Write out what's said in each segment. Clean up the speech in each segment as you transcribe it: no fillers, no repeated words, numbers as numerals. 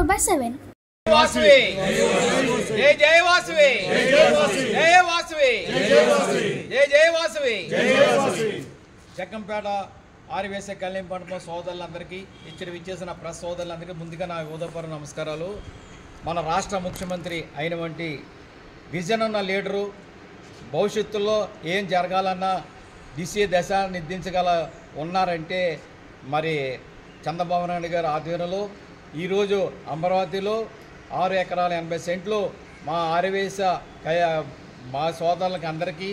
24/7. వాసవి జై జై వాసవి జై వాసవి జై జై వాసవి జగ్గంపేట ఆర్యవేశ కళ్యాణ మండపం సోదరులందరికీ విచ్చేసిన ప్రెస్ సోదరులందరికీ ముందుగా నా హృదయపూర్వక నమస్కారాలు. మన రాష్ట్ర ముఖ్యమంత్రి అయినటువంటి విజన్ ఉన్న లీడరు, భవిష్యత్తులో ఏం జరగాలన్నా దశ నిర్దించగల ఉన్నారంటే మరి చంద్రబాబు నాయుడు గారి ఆధ్వర్యంలో ఈరోజు అమరావతిలో 6 ఎకరాల 80 సెంట్లు మా ఆర్యవేశ మా సోదరులకి అందరికీ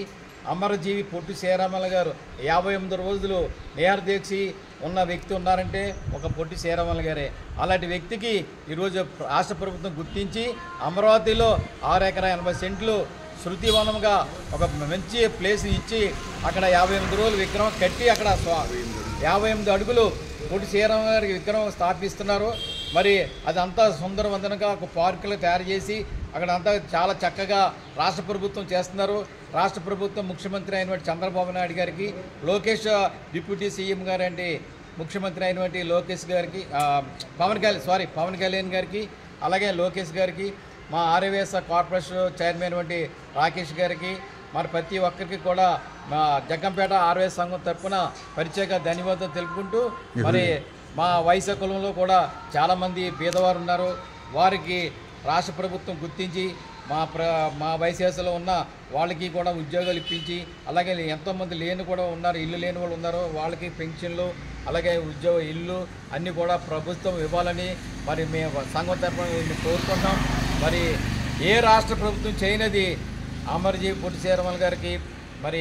అమరజీవి పొట్టి శ్రీరాములు గారు 58 రోజులు నిరాదీక్ష ఉన్న వ్యక్తి ఉన్నారంటే ఒక పొట్టి శ్రీరాములు గారే. అలాంటి వ్యక్తికి ఈరోజు రాష్ట్ర ప్రభుత్వం గుర్తించి అమరావతిలో 6 ఎకరాల 80 సెంట్లు శృతివనంగా ఒక మంచి ప్లేస్ ఇచ్చి అక్కడ 58 రోజులు విగ్రహం కట్టి అక్కడ 58 అడుగులు పొట్టి శ్రీరాములు గారికి విగ్రహం స్థాపిస్తున్నారు. మరి అదంతా సుందరవంతంగా ఒక పార్కులు తయారు చేసి అక్కడ అంతా చాలా చక్కగా రాష్ట్ర ప్రభుత్వం చేస్తున్నారు. రాష్ట్ర ప్రభుత్వం ముఖ్యమంత్రి అయినటువంటి చంద్రబాబు నాయుడు గారికి, లోకేష్ డిప్యూటీ సీఎం గారంటే ముఖ్యమంత్రి అయినటువంటి లోకేష్ గారికి, పవన్ కళ్యాణ్ గారికి, అలాగే లోకేష్ గారికి, మా ఆర్యవేశ కార్పొరేషన్ చైర్మన్ వంటి రాకేష్ గారికి, మరి ప్రతి ఒక్కరికి కూడా మా జగ్గంపేట ఆర్యవేశ సంఘం తరఫున ప్రత్యేక ధన్యవాదాలు తెలుపుకుంటూ, మరి మా వైశ్య కులంలో కూడా చాలామంది పేదవారు ఉన్నారు. వారికి రాష్ట్ర ప్రభుత్వం గుర్తించి మా వైశ్యాసలో ఉన్న వాళ్ళకి కూడా ఉద్యోగాలు ఇప్పించి, అలాగే ఎంతోమంది లేని కూడా ఉన్నారు, ఇల్లు లేని వాళ్ళు ఉన్నారు, వాళ్ళకి పెన్షన్లు అలాగే ఇల్లు అన్నీ కూడా ప్రభుత్వం ఇవ్వాలని మరి మేము సంఘం తరఫున కోరుకుంటాం. మరి ఏ రాష్ట్ర ప్రభుత్వం చేయనది అమరజీవి పొట్టి శ్రీరాములు గారికి మరి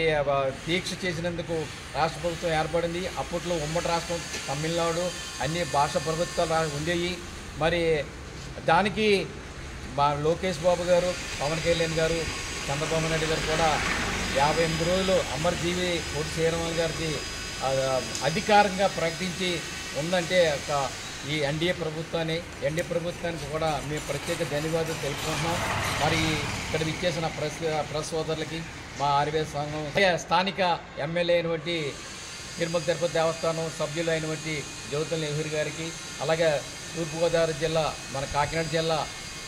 దీక్ష చేసినందుకు రాష్ట్ర ప్రభుత్వం ఏర్పడింది. అప్పట్లో ఉమ్మడి రాష్ట్రం తమిళనాడు అన్ని భాషా ప్రభుత్వాలు ఉండేవి. మరి దానికి మా లోకేష్ బాబు గారు, పవన్ కళ్యాణ్ గారు, చంద్రబాబు నాయుడు గారు కూడా 58 రోజులు అమరజీవి పొట్టి శ్రీరాములు గారికి అధికారంగా ప్రకటించి ఉందంటే ఈ ఎన్డీఏ ప్రభుత్వానికి కూడా మేము ప్రత్యేక ధన్యవాదాలు తెలుపుకుంటున్నాం. మరి ఇక్కడ విచ్చేసిన ప్రెస్ సోదరులకి, మా ఆర్యవేశ సంఘం స్థానిక ఎమ్మెల్యే అయినటువంటి తిరుమల తిరుపతి దేవస్థానం సభ్యులు అయినటువంటి జ్యోతుల నెహ్రూ గారికి, అలాగే తూర్పుగోదావరి జిల్లా మన కాకినాడ జిల్లా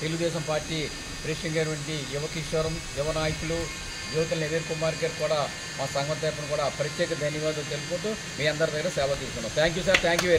తెలుగుదేశం పార్టీ ప్రెసిడెంట్ అయినటువంటి యువకిషోరం యువ నాయకులు జ్యోతుల నెహ్రూ కుమార్ గారు కూడా మా సంఘం తరఫున కూడా ప్రత్యేక ధన్యవాదాలు తెలుపుకుంటూ మీ అందరి దగ్గర సేవ తీసుకున్నాం. Thank you sir. Thank you.